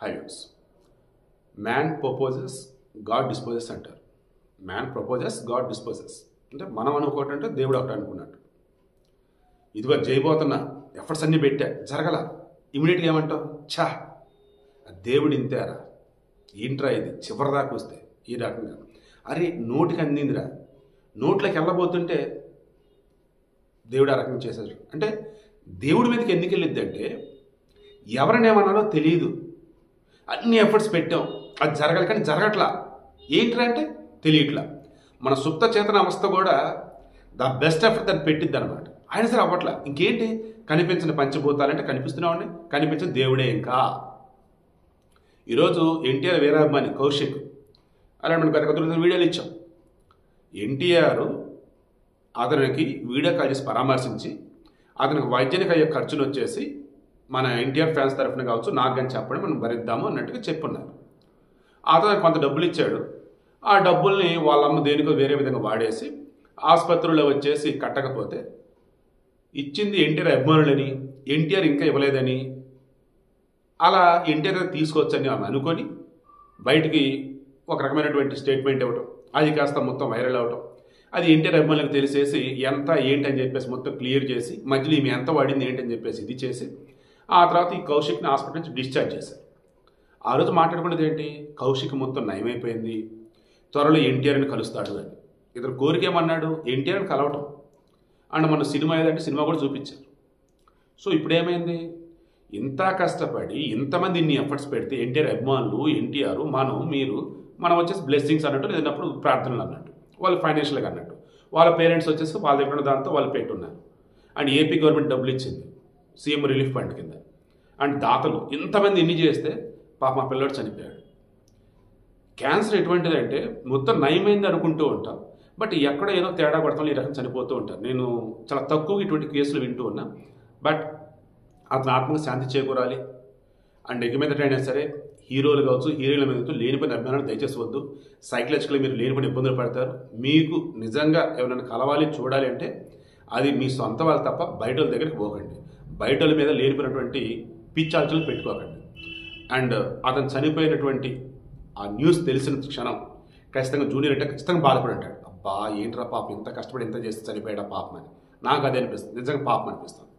Highways. Man proposes, God disposes అంటారు. Man proposes, God disposes. అంటే మనం అనుకోవటం అంటే దేవుడు ఒకటి అనుకున్నట్టు. ఇదిగో చేయబోతున్నా, ఎఫర్ట్స్ అన్నీ పెట్టా, జరగల. ఇమీడియట్గా ఏమంటావు? ఛా, దేవుడు ఇంతేరా, ఏంట్రా ఇది, చివరిదాకా వస్తే ఈ రకంగా. అరే నోటికి అందిందిరా, నోట్లోకి వెళ్ళబోతుంటే దేవుడు ఆ రకంగా చేశాడు. అంటే దేవుడి మీదకి ఎందుకు వెళ్ళిద్ది అంటే, ఎవరిని ఏమన్నాలో తెలియదు, అన్ని ఎఫర్ట్స్ పెట్టాం, అది జరగాలి కానీ జరగట్లా. ఏంట్రా అంటే తెలియట్లా. మన సుప్త చేతన అవస్థ కూడా ద బెస్ట్ ఎఫర్ట్ దాన్ని పెట్టిద్ది అనమాట. ఆయన సరే అవ్వట్లా. ఇంకేంటి, కనిపించిన పంచభూతాలంటే కనిపిస్తున్నామండి, కనిపించిన దేవుడే. ఇంకా ఈరోజు ఎన్టీఆర్ వీరాభిమాని కౌశిక్ అలా మనం గత కొద్ది వీడియోలు ఇచ్చాం. ఎన్టీఆర్ అతనికి వీడియో కాల్ చేసి పరామర్శించి అతనికి వైద్యానికి అయ్యే ఖర్చులు వచ్చేసి మన ఎన్టీఆర్ ఫ్యాన్స్ తరఫున కావచ్చు, నాకు కానీ చెప్పండి, మనం భరిద్దాము అన్నట్టుగా చెప్పున్నారు. అతను కొంత డబ్బులు ఇచ్చాడు. ఆ డబ్బుల్ని వాళ్ళమ్మ దేనికో వేరే విధంగా వాడేసి ఆసుపత్రిలో వచ్చేసి కట్టకపోతే, ఇచ్చింది ఎన్టీఆర్ అభిమానులని, ఎన్టీఆర్ ఇంకా ఇవ్వలేదని, అలా ఎన్టీఆర్ తీసుకోవచ్చని ఆమె అనుకొని బయటికి ఒక రకమైనటువంటి స్టేట్మెంట్ ఇవ్వటం, అది కాస్త మొత్తం వైరల్ అవ్వటం, అది ఎన్టీఆర్ అభిమానులకు తెలిసేసి ఎంత ఏంటని చెప్పేసి మొత్తం క్లియర్ చేసి మధ్యలో ఈమె ఎంత వాడింది ఏంటని చెప్పేసి ఇది చేసి ఆ తర్వాత ఈ కౌశిక్ని హాస్పిటల్ నుంచి డిశ్చార్జ్ చేశారు. ఆ రోజు మాట్లాడుకున్నది ఏంటి, కౌశిక్ మొత్తం నయమైపోయింది, త్వరలో ఎన్టీఆర్ని కలుస్తాడు అని. ఇతను కోరిక ఏమన్నాడు, ఎన్టీఆర్ని కలవటం. అండ్ మన సినిమా ఏదంటే సినిమా కూడా చూపించారు. సో ఇప్పుడు ఏమైంది, ఇంత కష్టపడి ఇంతమంది ఇన్ని ఎఫర్ట్స్ పెడితే ఎన్టీఆర్ అభిమానులు, ఎన్టీఆర్, మనం వచ్చేసి బ్లెస్సింగ్స్ అన్నట్టు, లేదన్నప్పుడు ప్రార్థనలు అన్నట్టు, వాళ్ళు ఫైనాన్షియల్గా అన్నట్టు, వాళ్ళ పేరెంట్స్ వచ్చేసి వాళ్ళ దగ్గర ఉన్న దాంతో వాళ్ళు పెట్టున్నారు. అండ్ ఏపీ గవర్నమెంట్ డబ్బులు ఇచ్చింది సీఎం రిలీఫ్ ఫండ్ కింద. అండ్ దాతలు ఇంతమంది ఇన్ని చేస్తే పాప మా పిల్లోడు చనిపోయాడు. క్యాన్సర్ ఎటువంటిది అంటే మొత్తం నయమైంది అనుకుంటూ ఉంటాం, బట్ ఎక్కడ ఏదో తేడా పడతాం, ఈ రకం చనిపోతూ ఉంటారు. నేను చాలా తక్కువగా ఇటువంటి కేసులు వింటూ ఉన్నా. బట్ అతని ఆత్మకు శాంతి చేకూరాలి. అండ్ ఇక మీదట అయినా సరే హీరోలు కావచ్చు, హీరోయిన్ల మీద లేనిపోయిన అభిమానాలు దయచేసి వద్దు. సైకలాజికల్గా మీరు లేనిపోయిన ఇబ్బందులు పడతారు. మీకు నిజంగా ఎవరైనా కలవాలి, చూడాలి అంటే అది మీ సొంత వాళ్ళు తప్ప బయట వాళ్ళ దగ్గరికి పోకండి. బయట వాళ్ళ మీద లేనిపోయినటువంటి పిచ్చాల్చలు పెట్టుకోకండి. అండ్ అతను చనిపోయినటువంటి ఆ న్యూస్ తెలిసిన క్షణం ఖచ్చితంగా జూనియర్ అంటే ఖచ్చితంగా బాధపడి ఉంటాడు. అబ్బా ఏంట్రా పాపం, ఇంత కష్టపడి ఇంత చేస్తే చనిపోయాడా పాపం అని. నాకు అదే అనిపిస్తుంది, నిజంగా పాపం అనిపిస్తుంది.